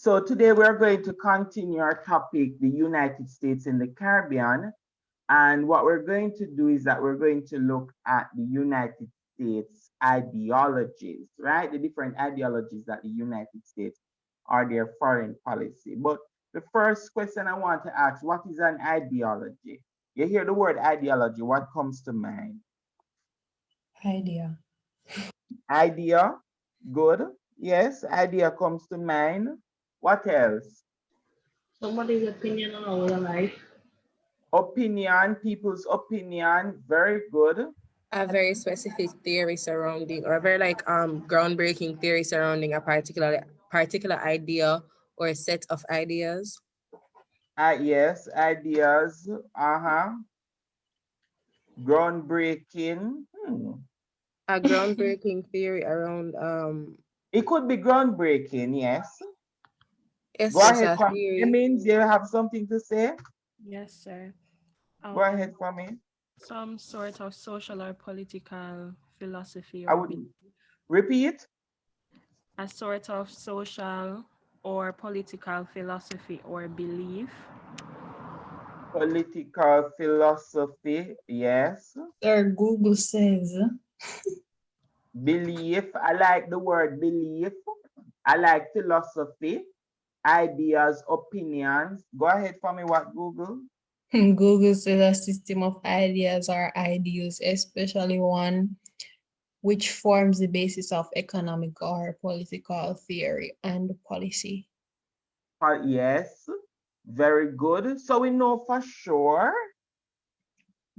So today we're going to continue our topic, the United States in the Caribbean. And what we're going to do is that we're going to look at the United States ideologies, right? The different ideologies that the United States are their foreign policy. But the first question I want to ask, what is an ideology? You hear the word ideology, what comes to mind? Idea. Idea, good. Yes, idea comes to mind. What else? Somebody's opinion on our life. Opinion, people's opinion, very good. A very specific theory surrounding, or a very groundbreaking theory surrounding a particular idea or a set of ideas. Yes, ideas. Uh-huh. Groundbreaking. A groundbreaking theory around It could be groundbreaking, yes. it's Go just ahead, a Kwame. It theory. means you have something to say. Yes, sir. Go ahead, Um, Kwame. some sort of social or political philosophy I or would repeat. a sort of social or political philosophy or belief. Political philosophy, yes. Sir, Google says Belief. I like the word belief. I like philosophy, ideas, opinions. Go ahead for me, what Google? Google says a system of ideas or ideals, especially one which forms the basis of economic or political theory and policy. Yes, very good. So we know for sure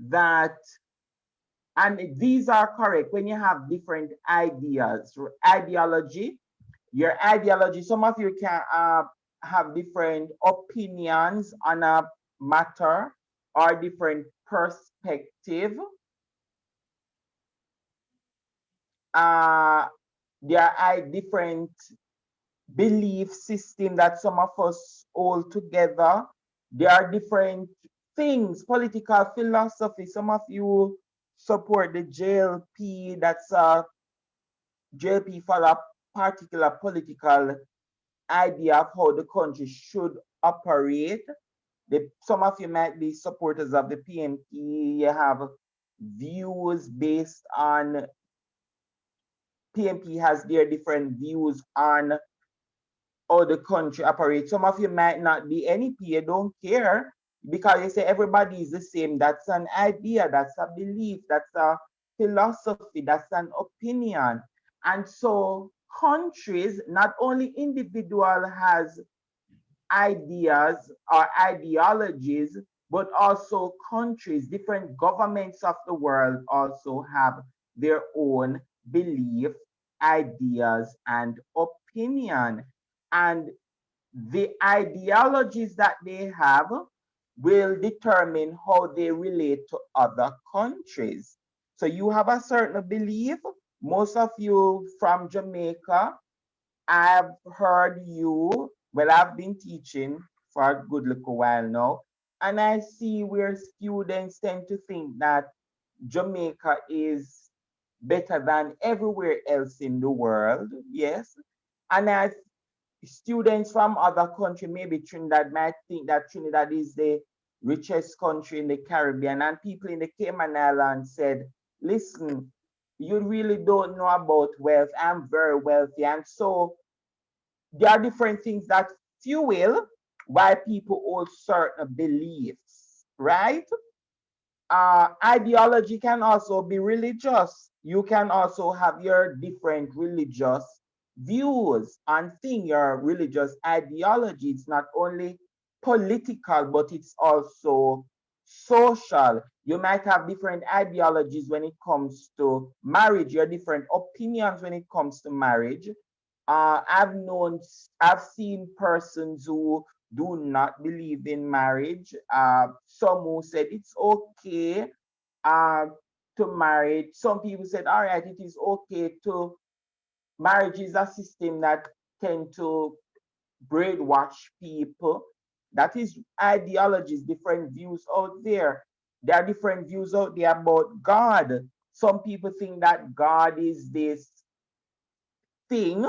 that, and these are correct when you have different ideas, ideology, your ideology, some of you can have different opinions on a matter or different perspective. Uh, there are different belief system that some of us hold together. There are different things, political philosophy. Some of you support the JLP, that's JLP for a particular political idea of how the country should operate. Some of you might be supporters of the PMP. You have views based on PMP has their different views on how the country operates. Some of you might not be NEP, you don't care because you say everybody is the same. That's an idea, that's a belief, that's a philosophy, that's an opinion. And so countries, not only individual has ideas or ideologies, but also countries, different governments of the world also have their own belief, ideas, and opinion. And the ideologies that they have will determine how they relate to other countries. So you have a certain belief. Most of you from Jamaica, I've heard you, well, I've been teaching for a good little while now, and I see where students tend to think that Jamaica is better than everywhere else in the world. Yes. And I students from other country, maybe Trinidad, might think that Trinidad is the richest country in the Caribbean. And people in the Cayman Islands said, listen, you really don't know about wealth. I'm very wealthy. And so there are different things that fuel why people hold certain beliefs, right? Ideology can also be religious. You can also have your different religious views and thing, your religious ideology. It's not only political, but it's also social. You might have different ideologies when it comes to marriage, your different opinions when it comes to marriage. I've known, I've seen persons who do not believe in marriage. Some who said it's okay uh, to marry. Some people said, all right, it is okay to marriage is a system that tend to brainwash people. That is ideologies, different views out there. There are different views out there about God. Some people think that God is this thing.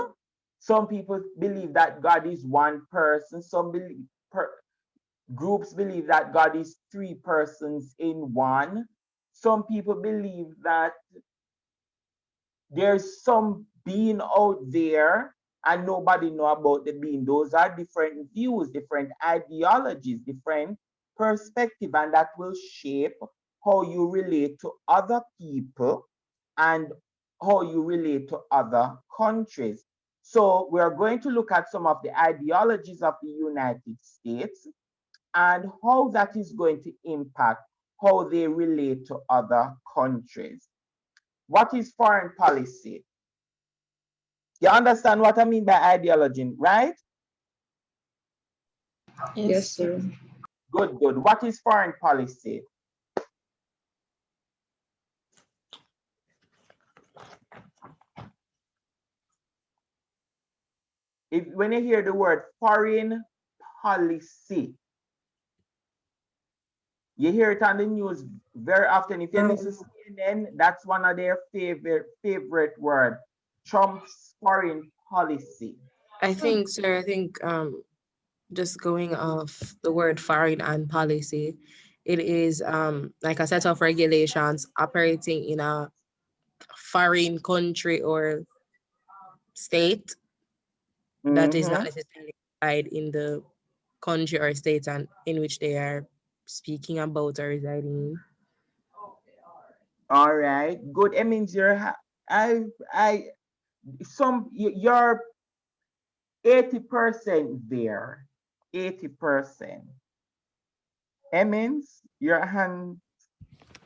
Some people believe that God is one person. Groups believe that God is three persons in one. Some people believe that there's some being out there and nobody know about the being. Those are different views, different ideologies, different perspective, and that will shape how you relate to other people and how you relate to other countries. So we are going to look at some of the ideologies of the United States and how that is going to impact how they relate to other countries. What is foreign policy? You understand what I mean by ideology, right? Yes, sir. Good, good. What is foreign policy? When you hear the word foreign policy, you hear it on the news very often. If you listen to CNN, that's one of their favorite word, Trump's foreign policy. I think, sir, just going off the word foreign and policy, it is like a set of regulations operating in a foreign country or state that is not necessarily applied in the country or state and in which they are speaking about or residing in. All right, good. It means you're you're 80% there. 80%. Emmons, your hand.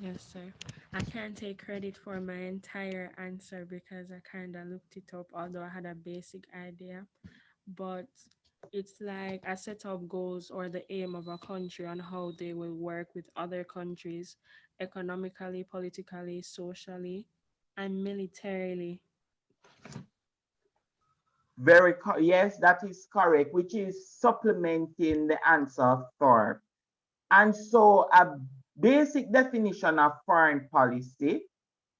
Yes, sir. I can't take credit for my entire answer because I kind of looked it up, although I had a basic idea. But it's like a set of goals or the aim of a country on how they will work with other countries economically, politically, socially, and militarily. Yes, that is correct, which is supplementing the answer of Thorpe. And so a basic definition of foreign policy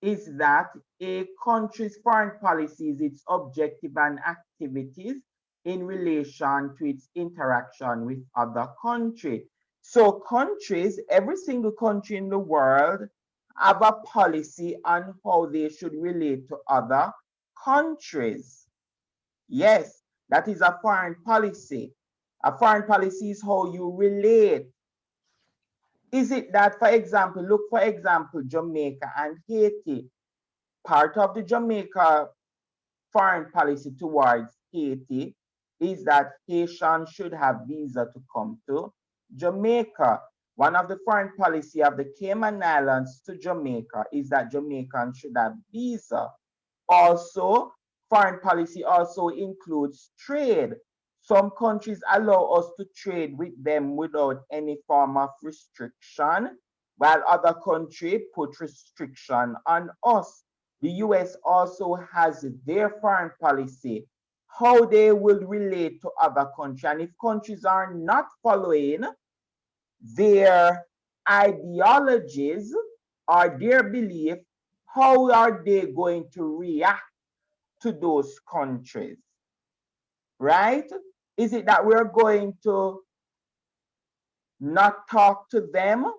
is that a country's foreign policy is its objective and activities in relation to its interaction with other countries. So countries, every single country in the world have a policy on how they should relate to other countries. Yes, that is a foreign policy. A foreign policy is how you relate. Is it that, for example, look, for example, Jamaica and Haiti. Part of the Jamaica foreign policy towards Haiti is that Haitians should have visa to come to Jamaica. One of the foreign policy of the Cayman Islands to Jamaica is that Jamaicans should have visa. Also, foreign policy also includes trade. Some countries allow us to trade with them without any form of restriction, while other countries put restriction on us. The US also has their foreign policy, how they will relate to other countries. And if countries are not following their ideologies or their belief, how are they going to react to those countries? Right? Is it that we're going to not talk to them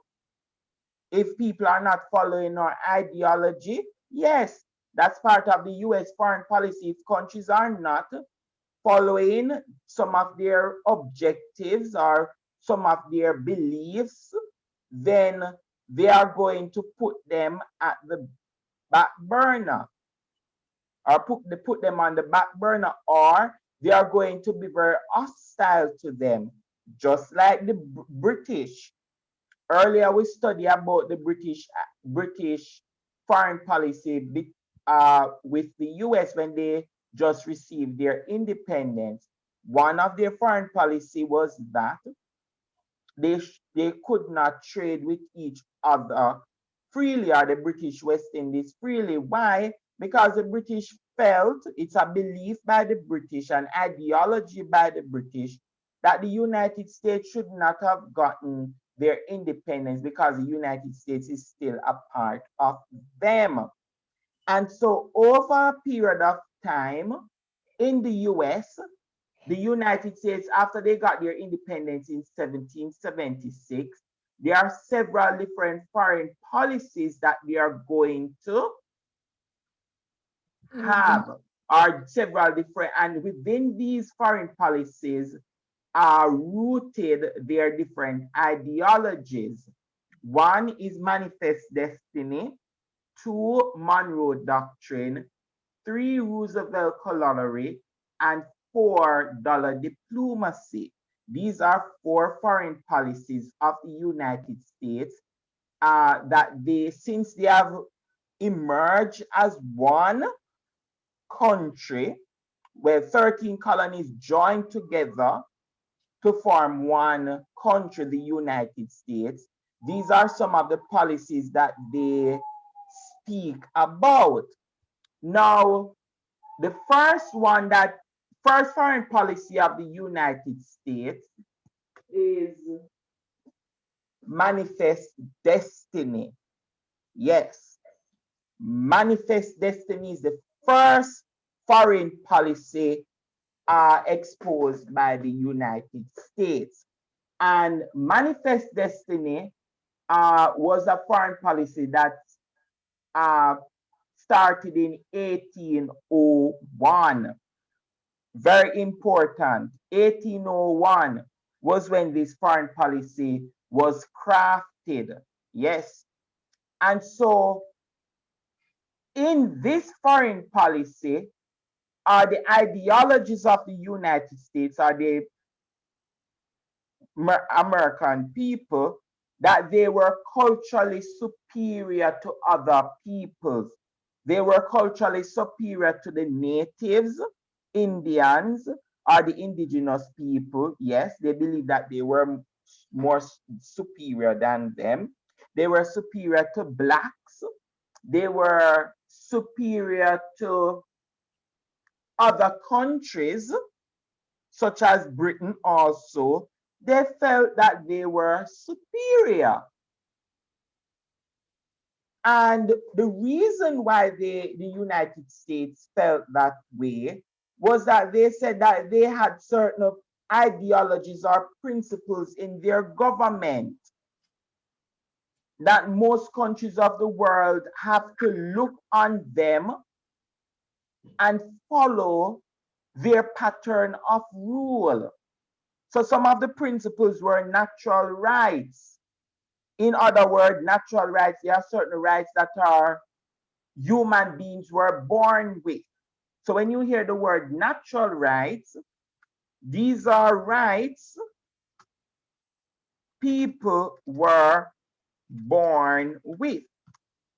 if people are not following our ideology? Yes, that's part of the US foreign policy. If countries are not following some of their objectives or some of their beliefs, then they are going to put them at the back burner or put them on the back burner, or they are going to be very hostile to them, just like the British. Earlier, we studied about the British foreign policy with the US when they just received their independence. One of their foreign policy was that they could not trade with each other freely, or the British West Indies freely. Why? Because the British felt, it's a belief by the British, an ideology by the British, that the United States should not have gotten their independence because the United States is still a part of them. And so over a period of time, in the US, the United States, after they got their independence in 1776, there are several different foreign policies that they are going to have, are several different, and within these foreign policies are rooted their different ideologies. One is manifest destiny, two, Monroe doctrine, three, Roosevelt corollary, and four, dollar diplomacy. These are four foreign policies of the United States that since they have emerged as one country, where 13 colonies joined together to form one country, the United States. These are some of the policies that they speak about. Now, the first foreign policy of the United States is manifest destiny. Yes, manifest destiny is the first foreign policy exposed by the United States. And manifest destiny was a foreign policy that started in 1801. Very important. 1801 was when this foreign policy was crafted. Yes. And so in this foreign policy are the ideologies of the United States, are the American people, that they were culturally superior to other peoples. They were culturally superior to the natives, Indians, or the indigenous people. Yes, they believed that they were more superior than them. They were superior to blacks. They were superior to other countries, such as Britain also. They felt that they were superior. And the reason why the United States felt that way was that they said that they had certain ideologies or principles in their government that most countries of the world have to look on them and follow their pattern of rule. So some of the principles were natural rights. In other words, natural rights, there are certain rights that are human beings were born with. So when you hear the word natural rights, these are rights people were born with.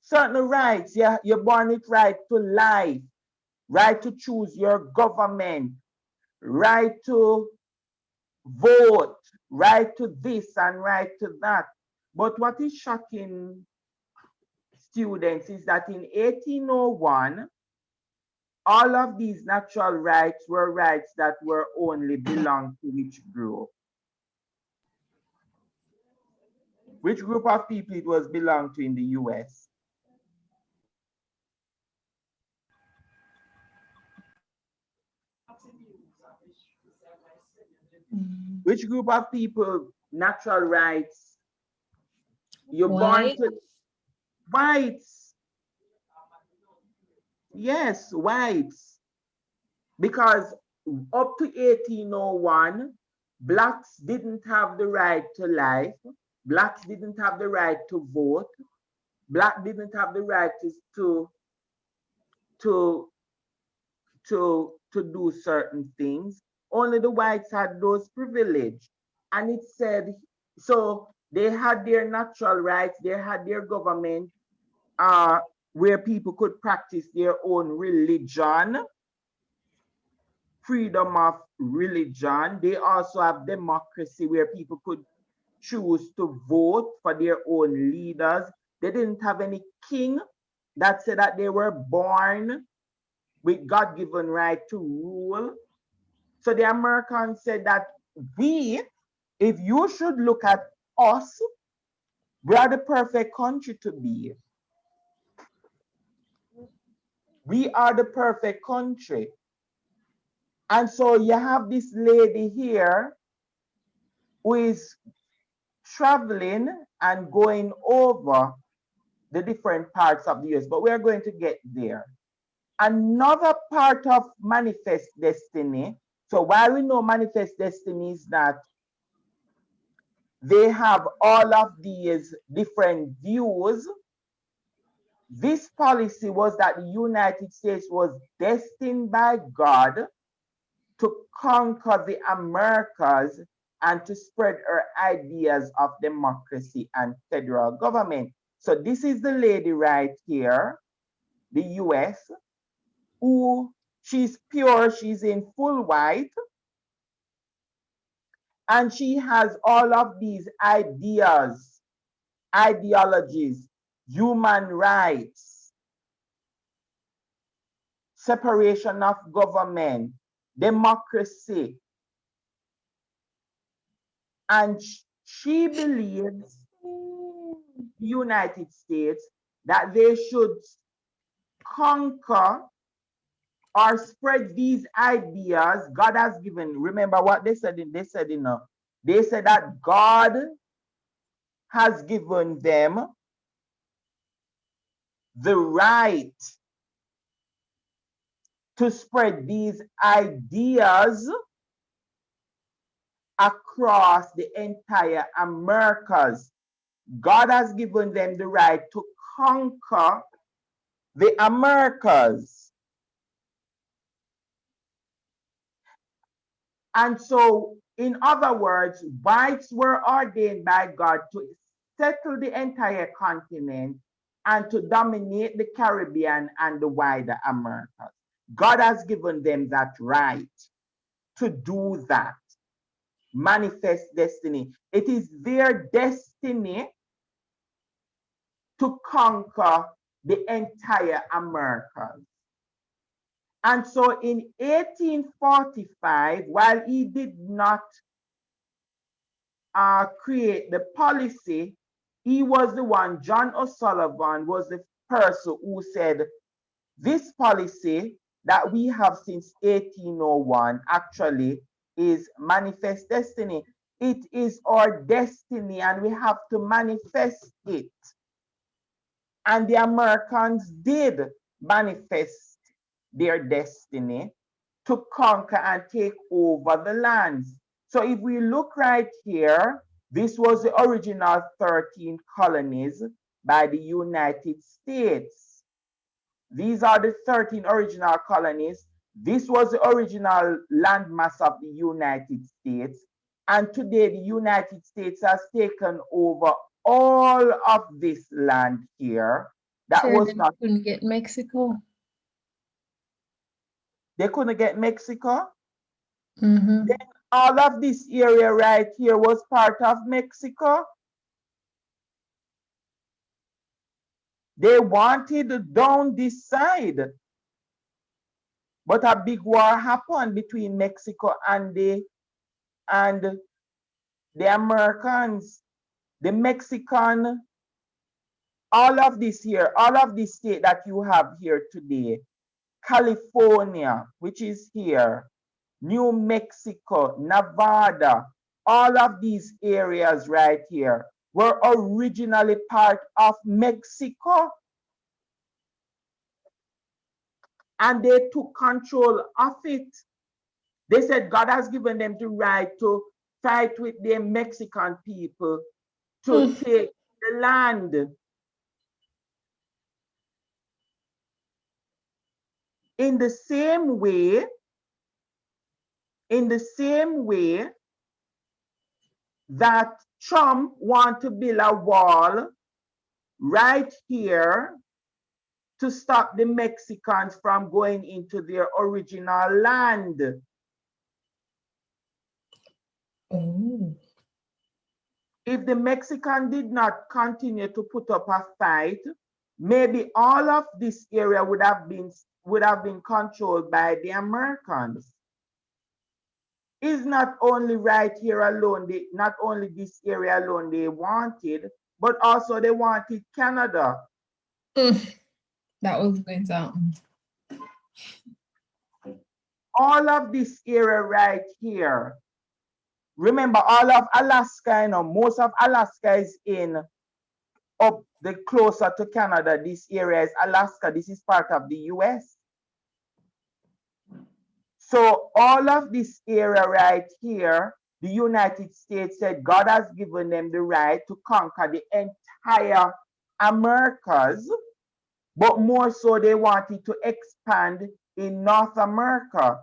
Certain rights, yeah, you're born with right to life, right to choose your government, right to vote, right to this and right to that. But what is shocking students is that in 1801, all of these natural rights were rights that were only belong to which group? Which group of people it was belong to in the US? Which group of people natural rights? You're born to whites. Yes, whites. Because up to 1801, blacks didn't have the right to life. Blacks didn't have the right to vote. Black didn't have the right to do certain things. Only the whites had those privileges. And it said, so they had their natural rights, they had their government where people could practice their own religion, freedom of religion. They also have democracy where people could choose to vote for their own leaders. They didn't have any king that said that they were born with God-given right to rule. So the Americans said that if you should look at us, we are the perfect country to be. We are the perfect country. And so you have this lady here who is traveling and going over the different parts of the US, but we are going to get there. Another part of manifest destiny. So while we know manifest destiny is that they have all of these different views, this policy was that the United States was destined by God to conquer the Americas and to spread her ideas of democracy and federal government. So this is the lady right here, the US, who she's pure, she's in full white, and she has all of these ideas, ideologies, human rights, separation of government, democracy. And she believes the United States that they should conquer or spread these ideas God has given. Remember what they said they said that God has given them the right to spread these ideas across the entire Americas. God has given them the right to conquer the Americas. And so, in other words, whites were ordained by God to settle the entire continent and to dominate the Caribbean and the wider Americas. God has given them that right to do that. Manifest destiny. It is their destiny to conquer the entire Americas. And so in 1845, while he did not create the policy, he was the one, John O'Sullivan was the person who said, this policy that we have since 1801 actually is manifest destiny. It is our destiny and we have to manifest it. And the Americans did manifest their destiny to conquer and take over the lands. So if we look right here, this was the original 13 colonies by the United States. These are the 13 original colonies. This was the original landmass of the United States. And today the United States has taken over all of this land here. That Sure, was they not, couldn't get Mexico. they couldn't get Mexico. Mm-hmm. Then all of this area right here was part of Mexico. They wanted down this side. But a big war happened between Mexico and the Americans. The Mexican, all of this here, all of this state that you have here today, California, which is here, New Mexico, Nevada, all of these areas right here were originally part of Mexico. And they took control of it. They said God has given them the right to fight with the Mexican people to take the land. In the same way that Trump wants to build a wall right here to stop the Mexicans from going into their original land. Oh. If the Mexican did not continue to put up a fight, maybe all of this area would have been controlled by the Americans. It's not only right here alone, not only this area alone they wanted, but also they wanted Canada. That was going to happen. all of this area right here. Remember, all of Alaska, most of Alaska is in up the closer to Canada. This area is Alaska. This is part of the US. So all of this area right here, the United States said God has given them the right to conquer the entire Americas, but more so they wanted to expand in North America.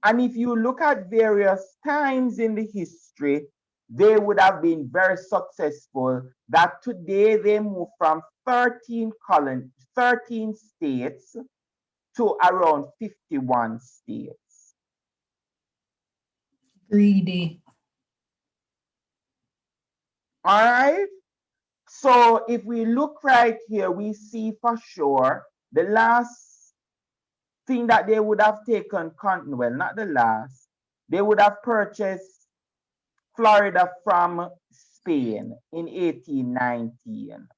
And if you look at various times in the history, they would have been very successful. That today they move from 13 states to around 51 states. Greedy. All right. So if we look right here, we see for sure the last thing that they would have taken, well, not the last, they would have purchased Florida from Spain in 1819.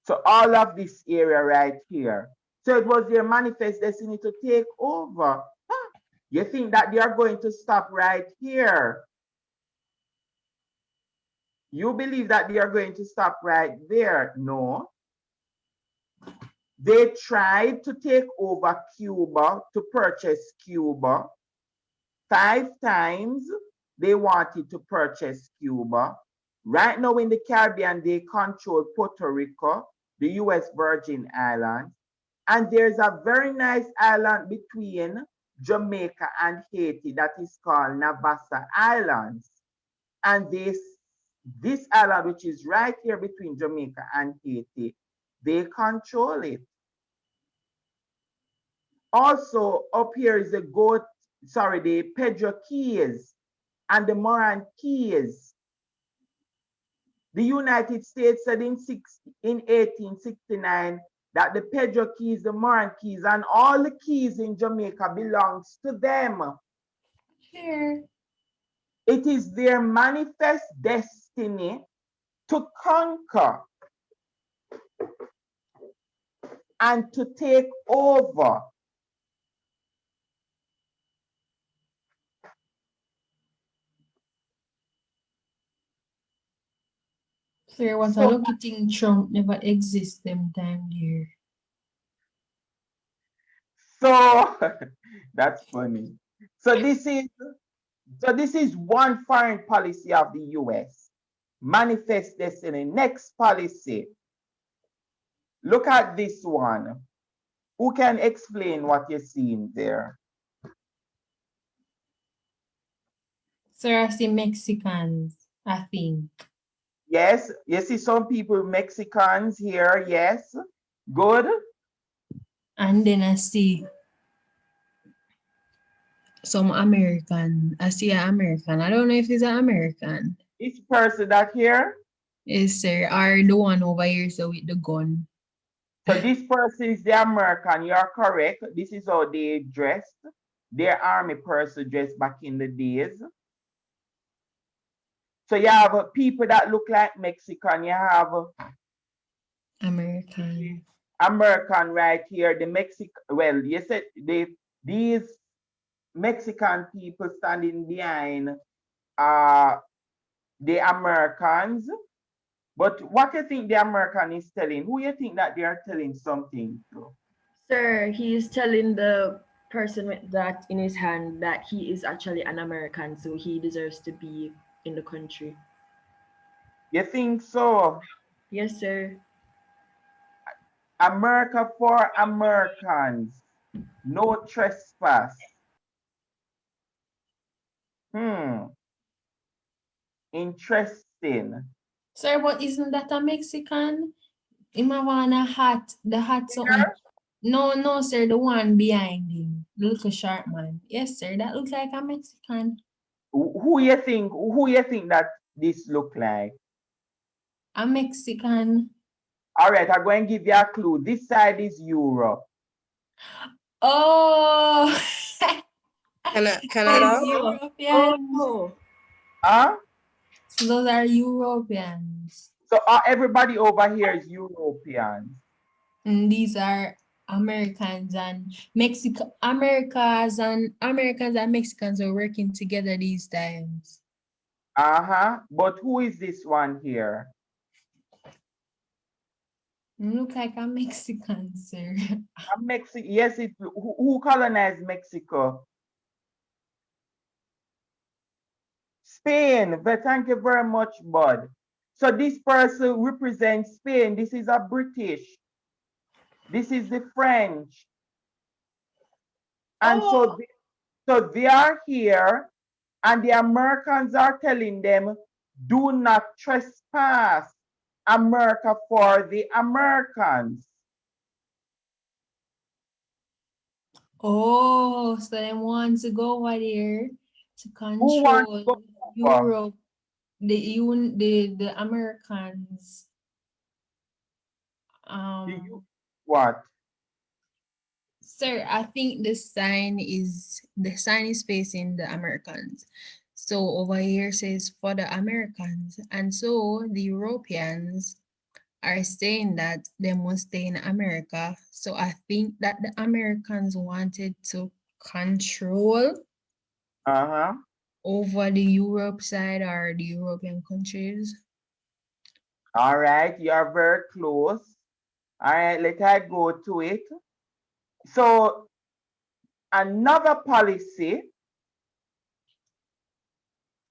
So all of this area right here. So it was their manifest destiny to take over. Huh? You think that they are going to stop right here? You believe that they are going to stop right there? No. They tried to take over Cuba, to purchase Cuba. 5 times they wanted to purchase Cuba. Right now in the Caribbean, they control Puerto Rico, the US Virgin Islands. And there's a very nice island between Jamaica and Haiti that is called Navassa Islands. And this island, which is right here between Jamaica and Haiti, they control it. Also, up here is the Pedro Keys and the Moran Keys. The United States said in 1869 that the Pedro Keys, the Moran Keys, and all the keys in Jamaica belongs to them. Sure. It is their manifest destiny to conquer and to take over. Sir, what a lucky thing Trump never exists them time there. So that's funny. So this is one foreign policy of the US. Manifest destiny. Next policy. Look at this one. Who can explain what you're seeing there? Sir, I see Mexicans, I think. Yes, you see some people, Mexicans here, yes. Good. And then I see some American. I see an American. I don't know if he's an American. This person that here? Yes, sir. Or the one over here, so with the gun. So this person is the American, you're correct. This is how they dressed. Their army person dressed back in the days. So you have people that look like Mexican, you have American right here. The you said these Mexican people standing behind the Americans. But what do you think the American is telling? Who you think that they are telling something to? Sir, he is telling the person with that in his hand that he is actually an American, so he deserves to be in the country. You think so? Yes, sir. America for Americans. No trespass. Interesting. Sir, but isn't that a Mexican? Him have on a hat. The hat something. No, sir, the one behind him. The little short man. Yes, sir, that looks like a Mexican. Who you think that this look like? A Mexican. All right, I'm going to give you a clue. This side is Europe. Oh. Canada? European. Oh. Huh? So those are Europeans. So everybody over here is Europeans. And these are Americans and Americans and Mexicans are working together these times. But who is this one here? Look like a Mexican, sir. Yes, who colonized Mexico? Spain. Thank you very much, bud. So this person represents Spain. This is a British. This is the French. And so they are here, and the Americans are telling them, do not trespass America for the Americans. Oh, so they want to go over there to Who wants to control go over? Europe, the Americans. What? Sir, I think the sign is facing the Americans. So over here says for the Americans, and so the Europeans are saying that they must stay in America. So I think that the Americans wanted to control over the Europe side or the European countries. All right, you are very close. All right, let I go to it. So another policy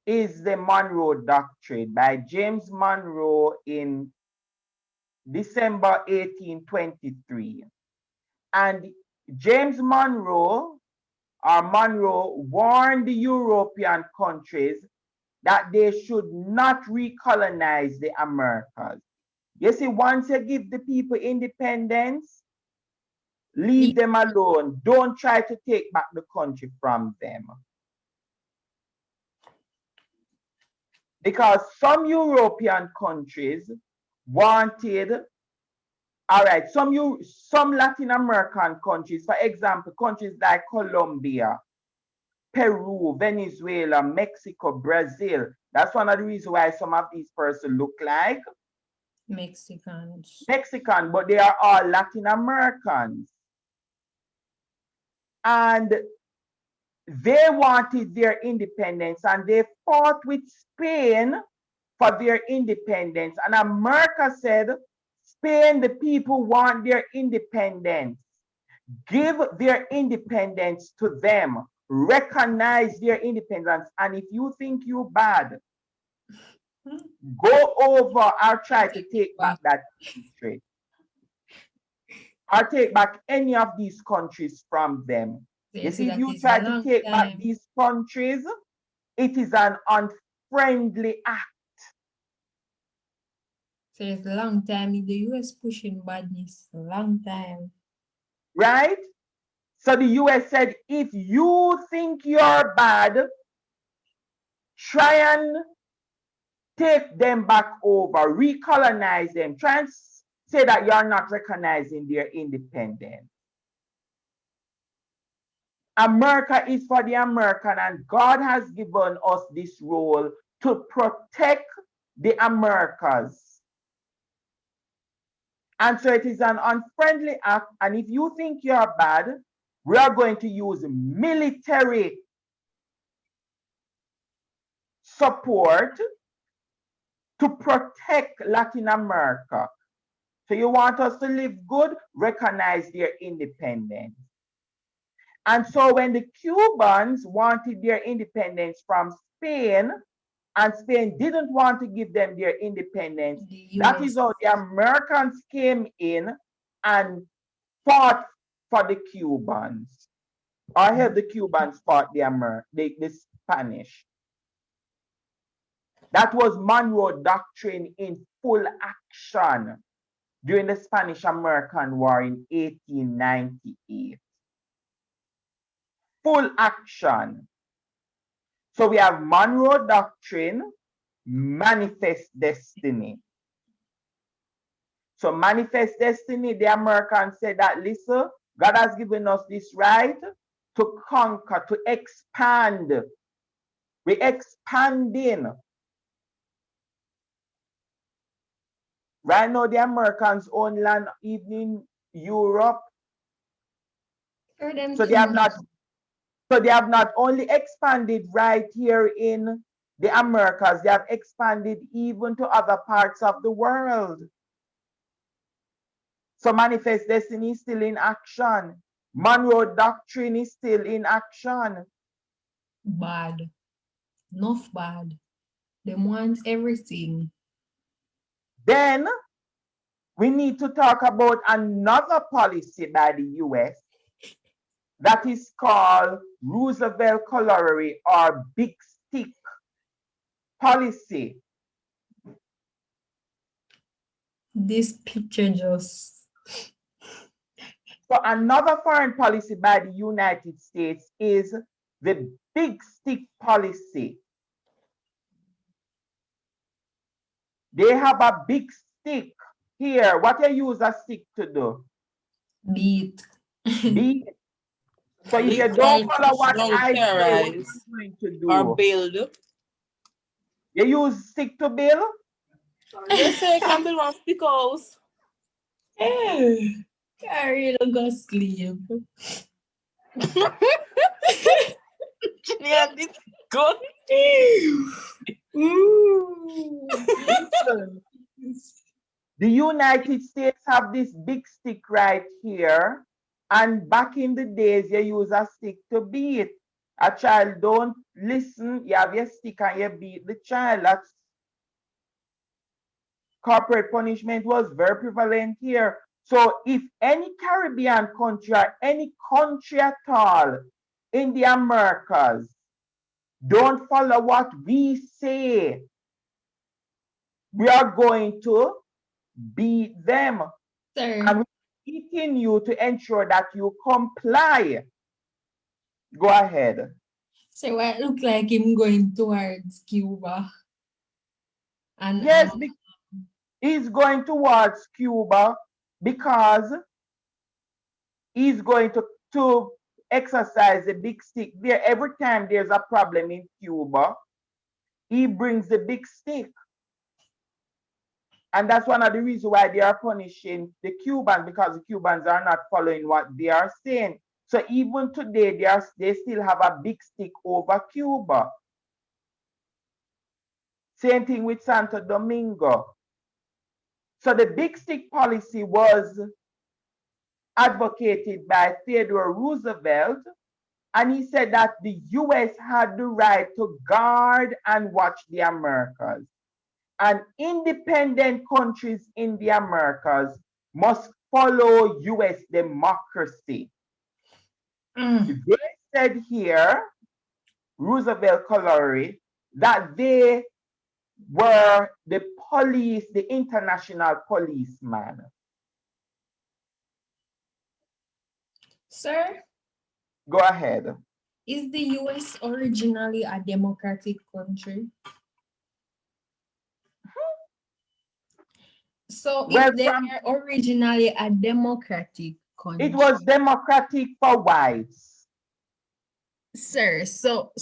is the Monroe Doctrine by James Monroe in December 1823. And James Monroe warned the European countries that they should not recolonize the Americas. You see, once you give the people independence, leave them alone. Don't try to take back the country from them. Because some European countries wanted, all right, some Latin American countries, for example, countries like Colombia, Peru, Venezuela, Mexico, Brazil. That's one of the reasons why some of these persons look like Mexicans. Mexican, but they are all Latin Americans. And they wanted their independence, and they fought with Spain for their independence. And America said, Spain, the people want their independence. Give their independence to them. Recognize their independence. And if you think you're bad, go over or try to take back that country. Or take back any of these countries from them. You see, if you try to take back these countries, it is an unfriendly act. So it's a long time. The US pushing badness, a long time. Right? So the US said, if you think you're bad, try and take them back over, recolonize them, try and say that you're not recognizing their independence. America is for the American, and God has given us this role to protect the Americas. And so it is an unfriendly act, and if you think you're bad, we are going to use military support to protect Latin America. So you want us to live good, recognize their independence. And so when the Cubans wanted their independence from Spain, and Spain didn't want to give them their independence, that is how the Americans came in and fought for the Cubans. Or helped the Cubans fight the Spanish. That was Monroe Doctrine in full action during the Spanish-American War in 1898. Full action. So we have Monroe Doctrine, Manifest Destiny. So Manifest Destiny, the Americans said that, listen, God has given us this right to conquer, to expand. We're expanding. Right now, the Americans own land even in Europe. For them So to they have know. not, so they have not only expanded right here in the Americas, they have expanded even to other parts of the world. So Manifest Destiny is still in action. Monroe doctrine is still in action. Bad. Enough bad. They want everything. Then we need to talk about another policy by the US that is called Roosevelt Corollary or Big Stick policy. This picture just So another foreign policy by the United States is the Big Stick policy. They have a big stick here. What you use a stick to do? beat. Beat. So if you Lick don't down, follow push what down, I say, what are you terrorize, going to or do? build. You use stick to build? Yes, sir, can build one because. Carry the go sleep. Yeah, this good. Listen, the United States have this big stick right here. And back in the days, you use a stick to beat. A child don't listen, you have your stick and you beat the child. That's corporate punishment was very prevalent here. So if any Caribbean country or any country at all in the Americas don't follow what we say, we are going to beat them. Sir, And we're beating you to ensure that you comply. Go ahead. so it look like him going towards Cuba. And Yes, he's going towards Cuba because he's going to exercise the big stick there. Every time there's a problem in Cuba, he brings the big stick. And that's one of the reasons why they are punishing the Cubans, because the Cubans are not following what they are saying. So even today, they still have a big stick over Cuba. Same thing with Santo Domingo. So the big stick policy was advocated by Theodore Roosevelt, and he said that the US had the right to guard and watch the Americas. And independent countries in the Americas must follow US democracy. They said here, Roosevelt Corollary, that they were the police, the international policeman. Sir, Go ahead. is the US originally a democratic country? So Well, if they were originally a democratic country. It was democratic for whites. Sir, so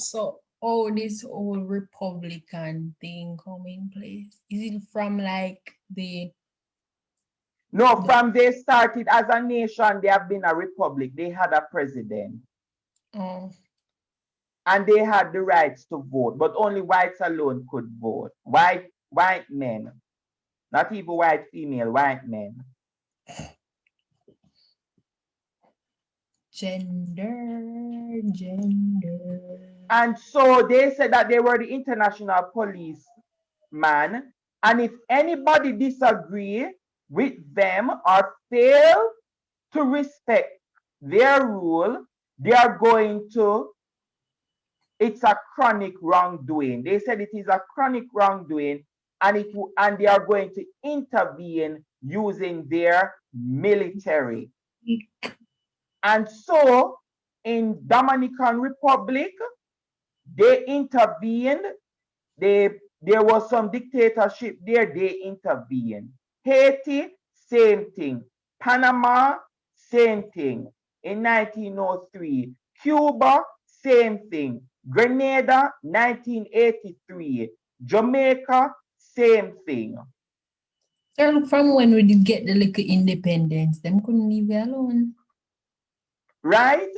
how this whole Republican thing come in place? Is it from like No, from they started as a nation, they have been a republic. They had a president. Oh. And they had the rights to vote, but only whites alone could vote. White men. Not even white female, white men. Gender. And so they said that they were the international policeman. And if anybody disagree with them or fail to respect their rule, they are going to, it's a chronic wrongdoing. They said it is a chronic wrongdoing, and they are going to intervene using their military. And so in Dominican Republic, they intervened. There was some dictatorship there, they intervened. Haiti, same thing. Panama, same thing. In 1903. Cuba, same thing. Grenada, 1983. Jamaica, same thing. Sir, look, from when we did get the little independence, them couldn't leave it alone. Right?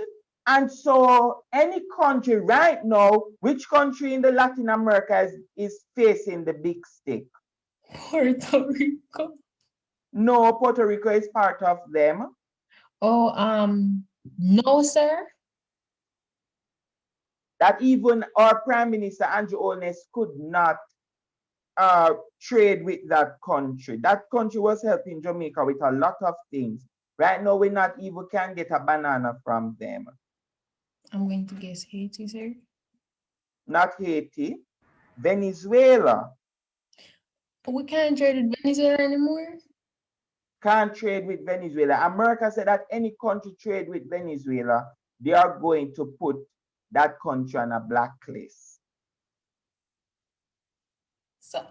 And so any country right now, which country in the Latin America is facing the big stick? Puerto Rico. No, Puerto Rico is part of them. Oh, no, sir. That even our Prime Minister Andrew Holness could not trade with that country. That country was helping Jamaica with a lot of things. Right now, we not even can get a banana from them. I'm going to guess Haiti, sir. Not Haiti, Venezuela. We can't trade with Venezuela anymore. Can't trade with Venezuela. America said that any country trade with Venezuela, they are going to put that country on a blacklist. So,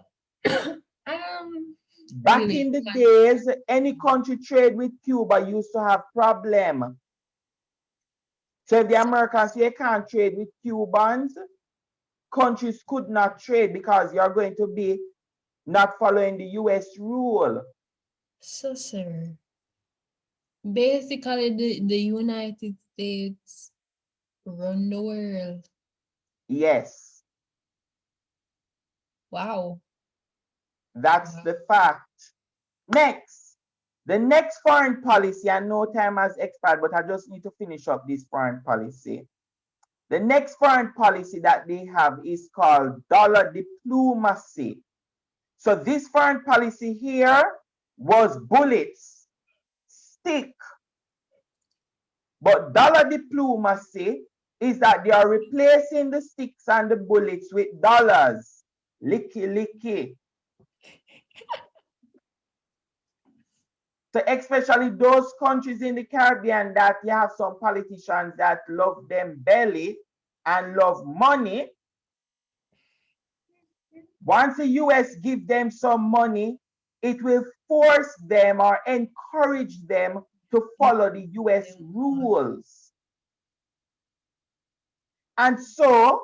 back really? in the days, any country trade with Cuba used to have problem. So if the Americans say you can't trade with Cubans, countries could not trade because you're going to be not following the US rule. So, sir, basically the United States run the world. Yes. Wow. That's the fact. Next, the next foreign policy, and no time has expired, but I just need to finish up this foreign policy. The next foreign policy that they have is called dollar diplomacy. So this foreign policy here was bullets, stick. But dollar diplomacy is that they are replacing the sticks and the bullets with dollars. Licky, licky. So especially those countries in the Caribbean that you have some politicians that love them belly and love money. Once the US give them some money, it will force them or encourage them to follow the US rules. And so,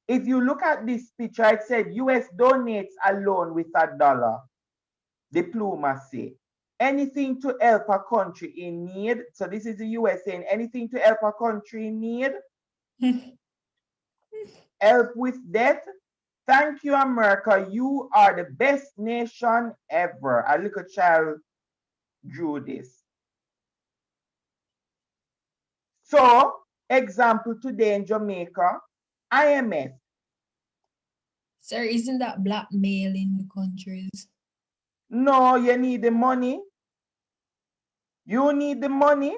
if you look at this picture, it said US donates a loan with $1. Diplomacy. Anything to help a country in need. So this is the US saying anything to help a country in need. Help with debt. Thank you, America. You are the best nation ever. A little child drew this. So, example today in Jamaica, IMF. Sir, isn't that blackmailing the countries? No, you need the money. You need the money.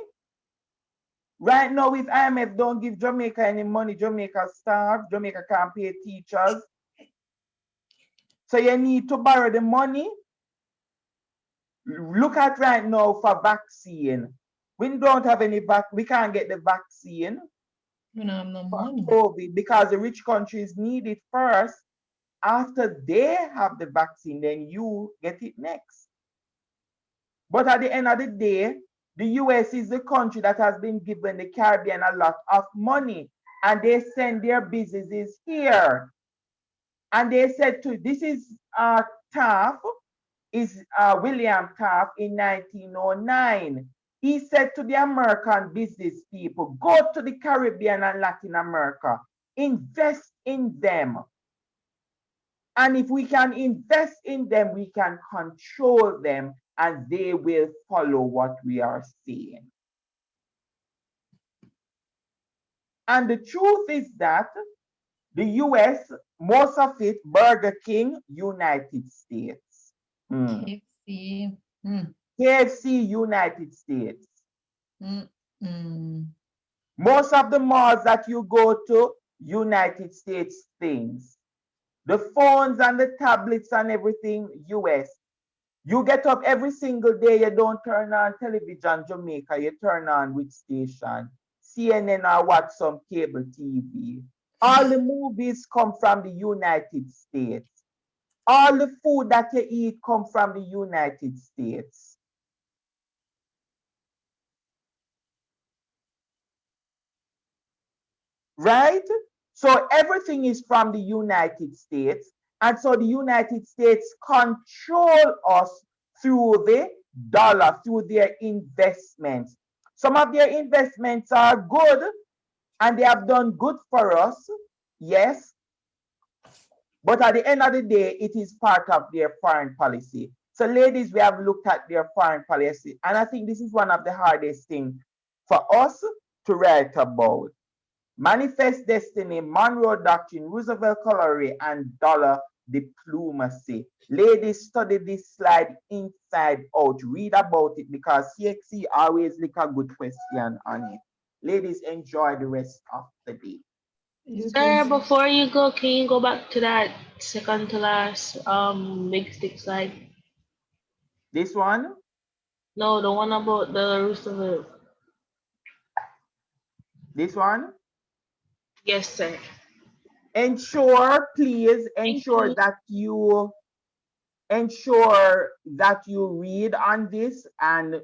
Right now, if IMF don't give Jamaica any money, Jamaica starve. Jamaica can't pay teachers. So you need to borrow the money. Look at right now for vaccine. We don't have any we can't get the vaccine We don't have no for money. COVID because the rich countries need it first. After they have the vaccine, then you get it next. But at the end of the day, the US is the country that has been given the Caribbean a lot of money, and they send their businesses here. And they said to this is Taft, is William Taft in 1909. He said to the American business people, go to the Caribbean and Latin America, invest in them. And if we can invest in them, we can control them and they will follow what we are saying. And the truth is that the US, most of it, Burger King, United States. KFC. KFC, United States. Mm. Most of the malls that you go to, United States things. The phones and the tablets and everything, US. You get up every single day, you don't turn on television, Jamaica, you turn on which station? CNN or watch some cable TV. All the movies come from the United States. All the food that you eat come from the United States. Right? So everything is from the United States. And so the United States control us through the dollar, through their investments. Some of their investments are good and they have done good for us, yes. But at the end of the day, it is part of their foreign policy. So ladies, we have looked at their foreign policy, and I think this is one of the hardest things for us to write about. Manifest Destiny, Monroe Doctrine, Roosevelt Colory, and Dollar Diplomacy. Ladies, study this slide inside out. Read about it because CXC always look a good question on it. Ladies, enjoy the rest of the day. You Sir, too. before you go, can you go back to that second to last big stick slide? This one, No, the one about the Roosevelt. this one. Yes, sir. Ensure, please Thank ensure you. that you read on this and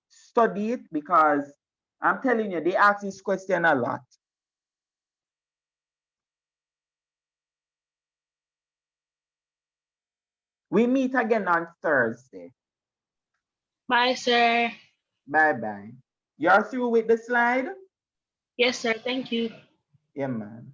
study it because I'm telling you, they ask this question a lot. We meet again on Thursday. Bye, sir. Bye-bye. You're through with the slide? Yes, sir. Thank you. Yeah, man.